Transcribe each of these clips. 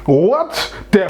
What the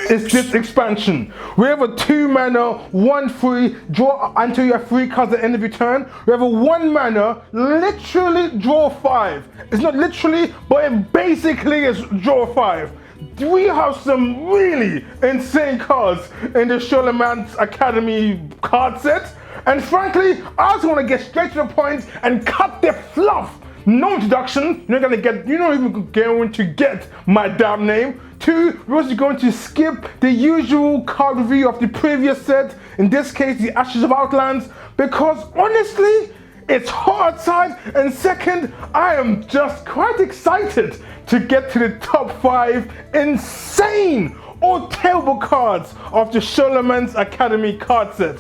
is this expansion? We have a 2-mana, 1/3, draw until you have 3 cards at the end of your turn. We have a 1-mana, literally draw 5. It's not literally, but it basically is draw 5. We have some really insane cards in the Scholomance Academy card set. And frankly, I just want to get straight to the point and cut the fluff. No introduction, you're not even going to get my damn name. 2, we're also going to skip the usual card review of the previous set, in this case the Ashes of Outlands, because honestly, it's hot outside, and second, I am just quite excited to get to the top 5 insane or terrible cards of the Scholomance Academy card set.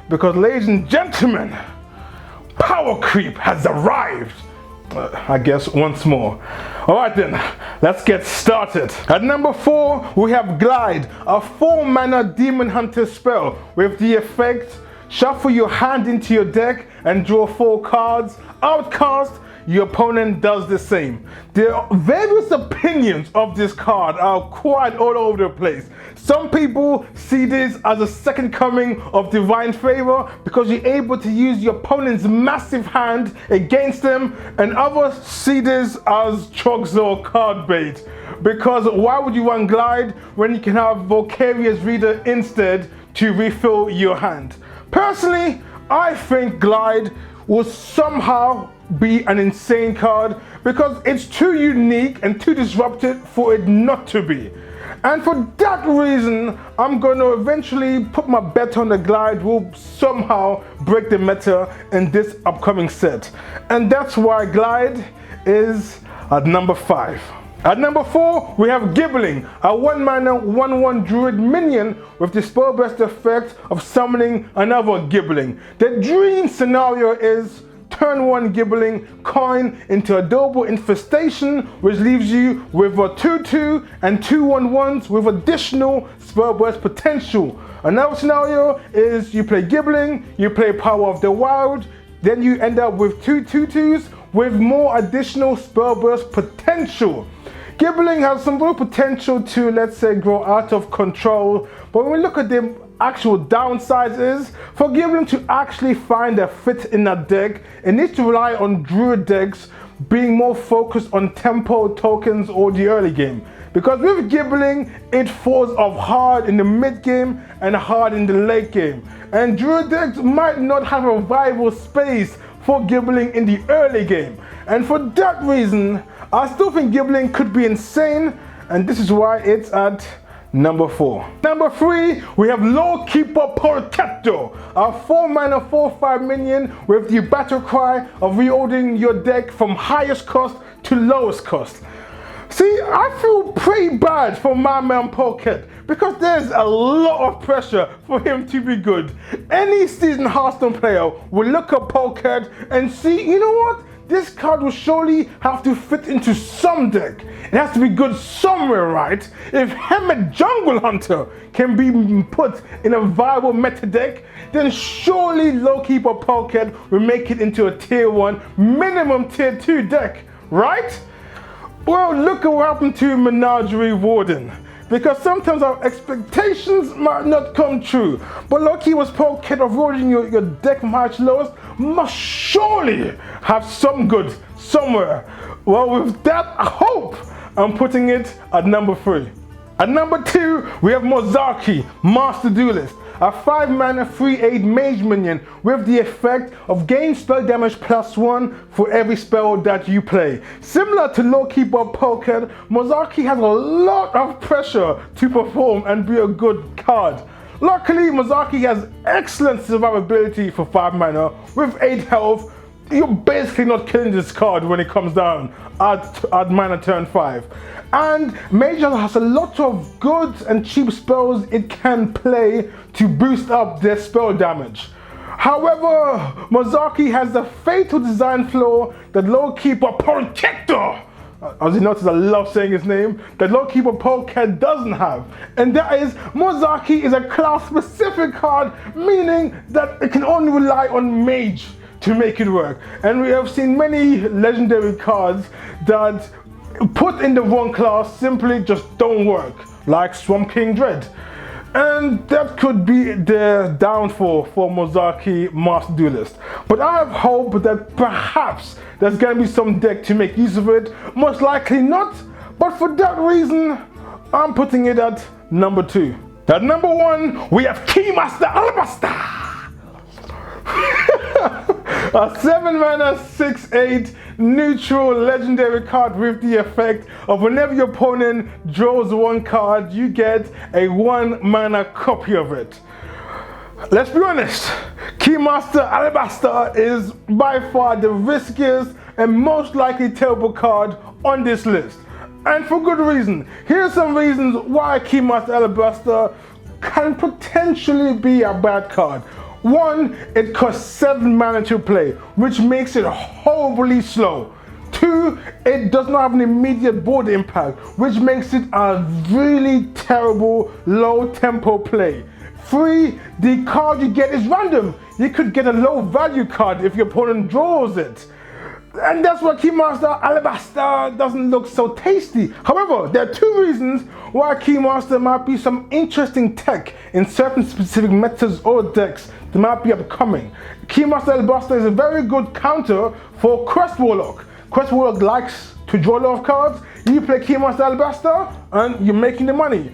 Because ladies and gentlemen, power creep has arrived. I guess once more. Alright then, let's get started. At number 4, we have Glide, a 4-mana Demon Hunter spell with the effect: shuffle your hand into your deck and draw 4 cards. Outcast, your opponent does the same. The various opinions of this card are quite all over the place. Some people see this as a second coming of Divine Favor because you're able to use your opponent's massive hand against them, and others see this as Trogzor card bait. Because why would you want Glide when you can have Vicarious Reader instead to refill your hand? Personally, I think Glide will somehow be an insane card because it's too unique and too disruptive for it not to be. And for that reason, I'm going to eventually put my bet on the Glide will somehow break the meta in this upcoming set. And that's why Glide is at number 5. At number 4, we have Gibbling, a 1-mana, 1/1 druid minion with the spellburst effect of summoning another Gibbling. The dream scenario is turn 1 Gibbling, coin into a double infestation, which leaves you with a 2/2 and 2/1/1s with additional spellburst potential. Another scenario is you play Gibbling, you play Power of the Wild, then you end up with 2 2/2s with more additional spellburst potential. Gibbling has some real potential to, let's say, grow out of control, but when we look at the actual downsides is, for Gibbling to actually find a fit in that deck, it needs to rely on druid decks being more focused on tempo tokens or the early game. Because with Gibbling, it falls off hard in the mid game and hard in the late game. And druid decks might not have a viable space for Gibbling in the early game. And for that reason, I still think Gibbling could be insane, and this is why it's at number 4. Number 3, we have Lorekeeper Polkelt, a 4-mana 4/5 minion with the battle cry of reordering your deck from highest cost to lowest cost. See, I feel pretty bad for my man Polkelt because there's a lot of pressure for him to be good. Any seasoned Hearthstone player will look at Polkelt and see, you know what? This card will surely have to fit into some deck. It has to be good somewhere, right? If Hemet Jungle Hunter can be put in a viable meta deck, then surely Lorekeeper Polkelt will make it into a tier 1, minimum tier 2 deck, right? Well, look at what happened to Menagerie Warden. Because sometimes our expectations might not come true. But Lorekeeper Polkelt of rolling your deck from highest to lowest must surely have some good somewhere. Well, with that hope, I'm putting it at number 3. At number 2, we have Mozaki, Master Duelist, a 5-mana 3/8 mage minion with the effect of gain spell damage +1 for every spell that you play. Similar to Lorekeeper Polkelt, Mozaki has a lot of pressure to perform and be a good card. Luckily, Mozaki has excellent survivability for 5 mana with 8 health. You're basically not killing this card when it comes down at mana turn 5. And Mage has a lot of good and cheap spells it can play to boost up their spell damage. However, Mozaki has a fatal design flaw that Lorekeeper Polkelt, as you notice I love saying his name, that Lorekeeper Polkelt doesn't have. And that is, Mozaki is a class specific card, meaning that it can only rely on Mage to make it work. And we have seen many legendary cards that put in the wrong class simply just don't work, like Swamp King Dread. And that could be the downfall for Mozaki Master Duelist. But I have hope that perhaps there's going to be some deck to make use of it. Most likely not, but for that reason, I'm putting it at number 2. At number 1, we have Keymaster Alabaster. A 7-mana 6/8 neutral legendary card with the effect of whenever your opponent draws 1 card, you get a 1-mana copy of it. Let's be honest, Keymaster Alabaster is by far the riskiest and most likely terrible card on this list. And for good reason. Here's some reasons why Keymaster Alabaster can potentially be a bad card. 1, it costs 7 mana to play, which makes it horribly slow. 2, it does not have an immediate board impact, which makes it a really terrible low tempo play. 3, the card you get is random. You could get a low value card if your opponent draws it. And that's why Keymaster Alabaster doesn't look so tasty. However, there are 2 reasons why Keymaster might be some interesting tech in certain specific metas or decks that might be upcoming. Keymaster Alabaster is a very good counter for Quest Warlock. Quest Warlock likes to draw a lot of cards. You play Keymaster Alabaster and you're making the money.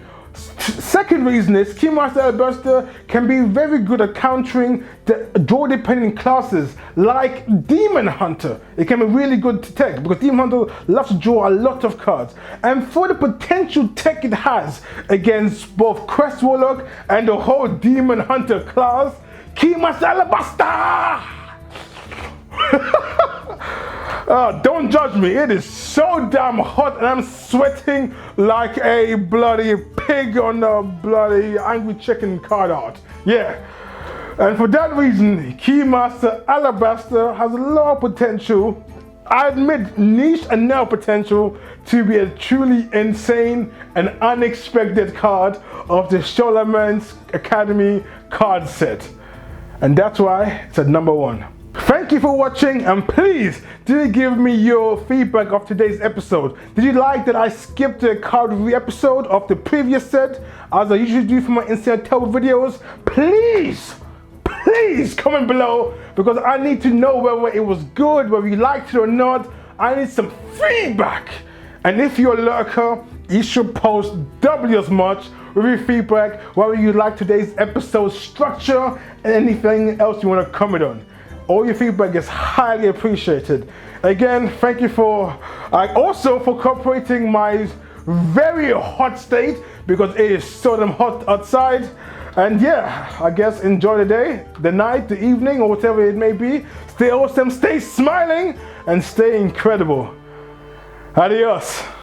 Second reason is Keymaster Alabaster can be very good at countering the draw dependent classes like Demon Hunter. It can be really good to tech because Demon Hunter loves to draw a lot of cards. And for the potential tech it has against both Quest Warlock and the whole Demon Hunter class, Keymaster Alabaster! Don't judge me, it is so damn hot and I'm sweating like a bloody pig on a bloody angry chicken card art. Yeah, and for that reason, Keymaster Alabaster has a lot of potential. I admit niche and now potential to be a truly insane and unexpected card of the Scholomance Academy card set. And that's why it's at number 1. Thank you for watching, and please do give me your feedback of today's episode. Did you like that I skipped the card review episode of the previous set as I usually do for my Instant Table videos? Please comment below because I need to know whether it was good, whether you liked it or not. I need some feedback. And if you're a lurker, you should post doubly as much with your feedback, whether you like today's episode structure and anything else you want to comment on. All your feedback is highly appreciated. Again, thank you also for cooperating my very hot state because it is so damn hot outside. And yeah, I guess enjoy the day, the night, the evening, or whatever it may be. Stay awesome, stay smiling, and stay incredible. Adios.